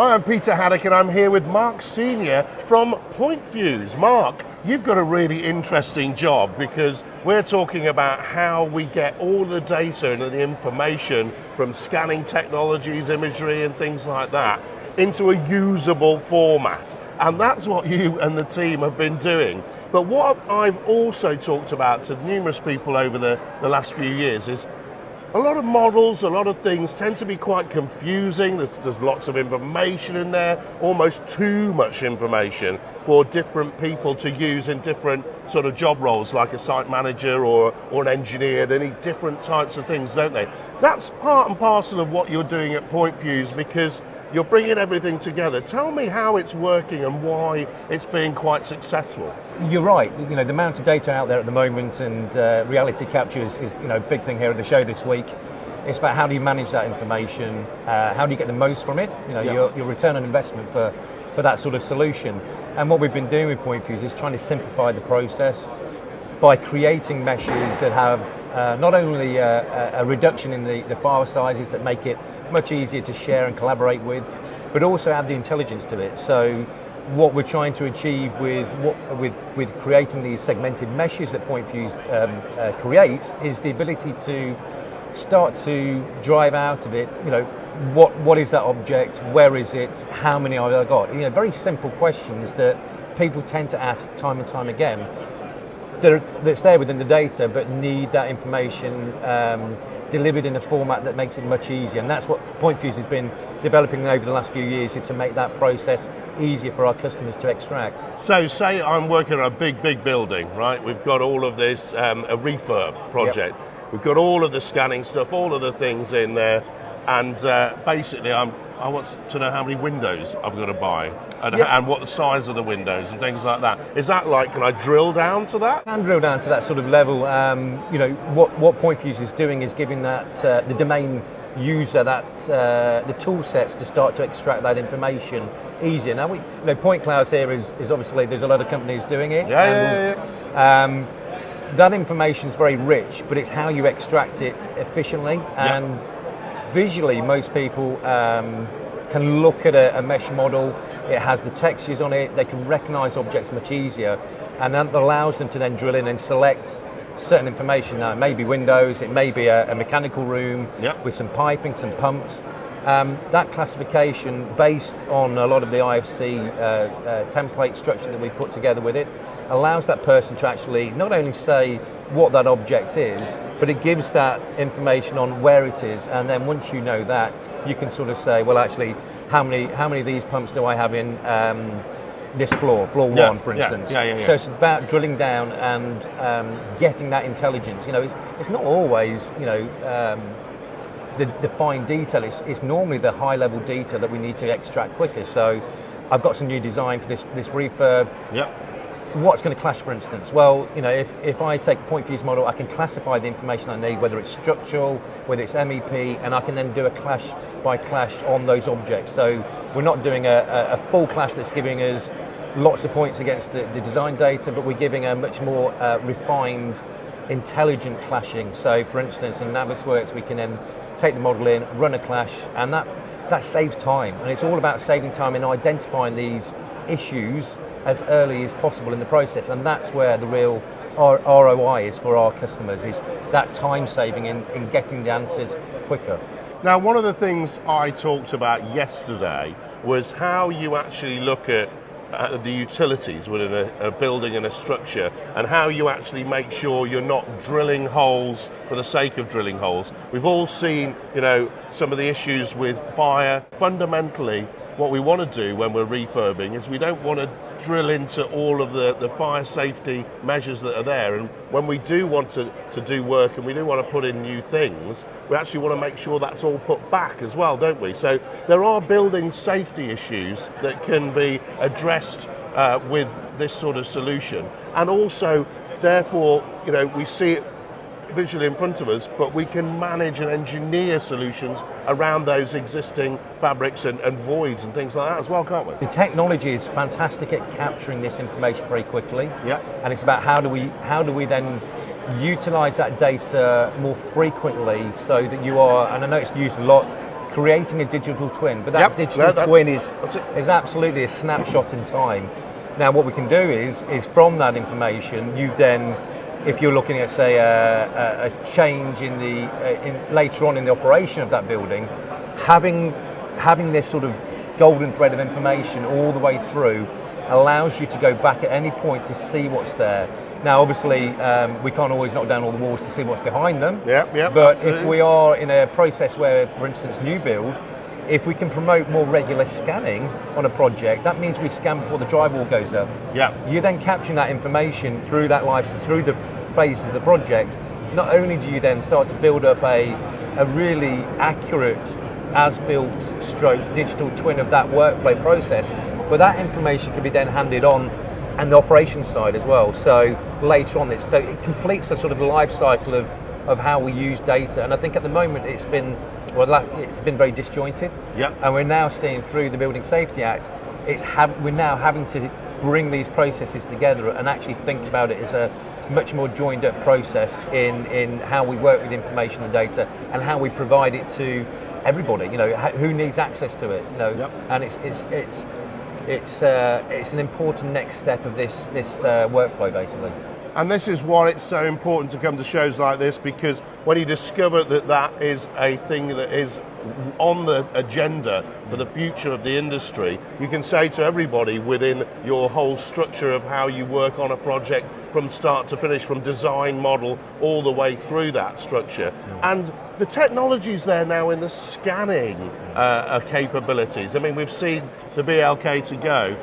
Hi, I'm Peter Haddock and I'm here with Mark Senior from Pointfuse. Mark, you've got a really interesting job because we're talking about how we get all the data and the information from scanning technologies, imagery and things like that into a usable format. And that's what you and the team have been doing. But what I've also talked about to numerous people over the last few years is a lot of models, a lot of things tend to be quite confusing. There's lots of information in there, almost too much information for different people to use in different sort of job roles, like a site manager or an engineer. They need different types of things, don't they? That's part and parcel of what you're doing at Pointfuse because you're bringing everything together. Tell me how it's working and why it's being quite successful. You're right. You know, the amount of data out there at the moment and reality capture is a big thing here at the show this week. It's about how do you manage that information, how do you get the most from it, your return on investment for that sort of solution. And what we've been doing with Pointfuse is trying to simplify the process by creating meshes that have not only a reduction in the file sizes that make it much easier to share and collaborate with, but also add the intelligence to it. So what we're trying to achieve with creating these segmented meshes that Pointfuse creates is the ability to start to drive out of it, what is that object, where is it, how many have I got? Very simple questions that people tend to ask time and time again that's there within the data but need that information delivered in a format that makes it much easier, and that's what Pointfuse has been developing over the last few years, is to make that process easier for our customers to extract. So say I'm working on a big building, right? We've got all of this, a refurb project. Yep. We've got all of the scanning stuff, all of the things in there, and basically I want to know how many windows I've got to buy and what the size of the windows and things like that. Is that can I drill down to that? Can drill down to that sort of level. What Pointfuse is doing is giving that the domain user the tool sets to start to extract that information easier. Now Point Clouds here is obviously there's a lot of companies doing it. That information is very rich, but it's how you extract it efficiently and visually. Most people can look at a mesh model. It has the textures on it. They can recognize objects much easier, and that allows them to then drill in and select certain information. Now, it may be windows, it may be a mechanical room with some piping, some pumps. That classification, based on a lot of the IFC template structure that we put together with it, allows that person to actually not only say what that object is, but it gives that information on where it is. And then once you know that, you can sort of say, well, actually, how many of these pumps do I have in this floor 1, for instance. So it's about drilling down and getting that intelligence. It's not always the fine detail. It's normally the high level detail that we need to extract quicker. So I've got some new design for this refurb. What's going to clash, for instance? Well, if I take a Pointfuse model, I can classify the information I need, whether it's structural, whether it's MEP, and I can then do a clash by clash on those objects. So we're not doing a full clash that's giving us lots of points against the design data, but we're giving a much more refined, intelligent clashing. So for instance, in Navisworks, we can then take the model in, run a clash, and that saves time. And it's all about saving time in identifying these issues as early as possible in the process, and that's where the real ROI is for our customers, is that time saving in getting the answers quicker. Now, one of the things I talked about yesterday was how you actually look at the utilities within a building and a structure, and how you actually make sure you're not drilling holes for the sake of drilling holes. We've all seen, some of the issues with fire. Fundamentally, what we want to do when we're refurbing is we don't want to drill into all of the fire safety measures that are there, and when we do want to do work and we do want to put in new things, we actually want to make sure that's all put back as well, don't we? So there are building safety issues that can be addressed with this sort of solution, and also therefore we see it visually in front of us, but we can manage and engineer solutions around those existing fabrics and voids and things like that as well, can't we? The technology is fantastic at capturing this information very quickly. And it's about how do we then utilize that data more frequently so that you are, and I know it's used a lot creating a digital twin, but that digital twin is absolutely a snapshot in time. Now what we can do is from that information, you then, if you're looking at, say, a change in later on in the operation of that building, having this sort of golden thread of information all the way through allows you to go back at any point to see what's there. Now, obviously, we can't always knock down all the walls to see what's behind them. But absolutely. If we are in a process where, for instance, new build, if we can promote more regular scanning on a project, that means we scan before the drywall goes up. You're then capturing that information through through the phases of the project. Not only do you then start to build up a really accurate as-built stroke digital twin of that workflow process, but that information can be then handed on and the operations side as well. So later on, it completes a sort of life cycle of how we use data. And I think at the moment it's been very disjointed. And we're now seeing through the Building Safety Act, we're now having to bring these processes together and actually think about it as a much more joined up process in how we work with information and data and how we provide it to everybody. Who needs access to it. And it's an important next step of this workflow, basically. And this is why it's so important to come to shows like this, because when you discover that is a thing that is on the agenda for the future of the industry, you can say to everybody within your whole structure of how you work on a project from start to finish, from design model all the way through that structure. And the technology's there now in the scanning capabilities. I mean, we've seen the BLK to go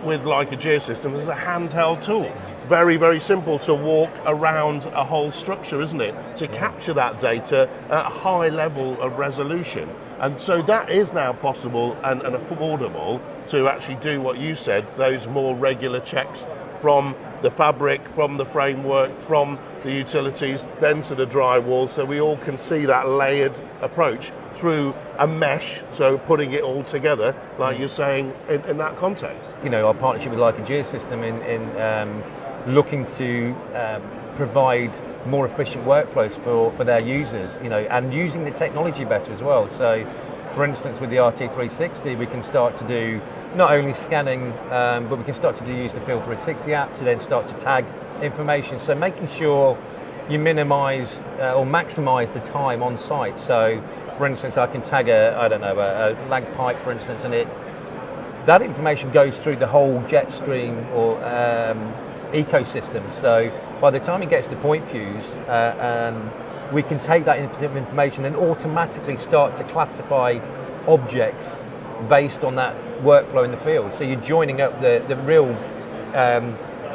with Leica Geosystems as a handheld tool. Very, very simple to walk around a whole structure, isn't it? To capture that data at a high level of resolution. And so that is now possible and affordable to actually do what you said, those more regular checks from the fabric, from the framework, from the utilities, then to the drywall, so we all can see that layered approach through a mesh, so putting it all together, like you're saying, in that context. Our partnership with Leica Geosystem in looking to provide more efficient workflows for their users, and using the technology better as well. So, for instance, with the RT360, we can start to do not only scanning, but we can start to use the Field 360 app to then start to tag information. So making sure you minimise or maximise the time on site. So, for instance, I can tag a lag pipe, for instance, and that information goes through the whole jet stream or ecosystem. So by the time it gets to Pointfuse, we can take that information and automatically start to classify objects based on that workflow in the field. So you're joining up the real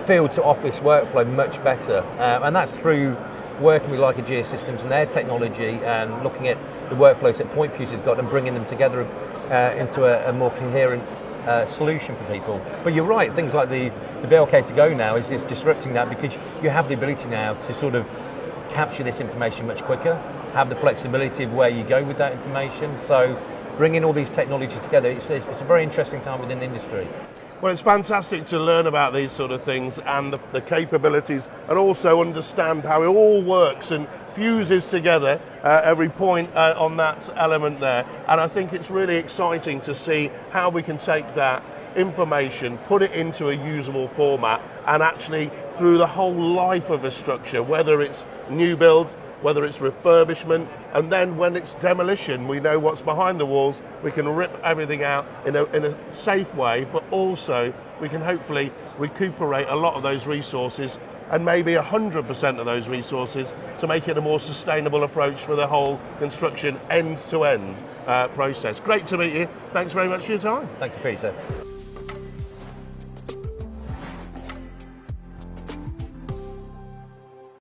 field to office workflow much better. And that's through working with Leica Geosystems and their technology and looking at the workflows that Pointfuse has got and bringing them together into a more coherent solution for people. But you're right, things like the BLK to go now is disrupting that, because you have the ability now to sort of capture this information much quicker, have the flexibility of where you go with that information. So bringing all these technologies together, it's a very interesting time within the industry. Well, it's fantastic to learn about these sort of things and the capabilities, and also understand how it all works and fuses together every point on that element there. And I think it's really exciting to see how we can take that information, put it into a usable format, and actually through the whole life of a structure, whether it's new build, whether it's refurbishment, and then when it's demolition, we know what's behind the walls, we can rip everything out in a safe way, but also we can hopefully recuperate a lot of those resources, and maybe 100% of those resources, to make it a more sustainable approach for the whole construction end-to-end process. Great to meet you. Thanks very much for your time. Thank you, Peter.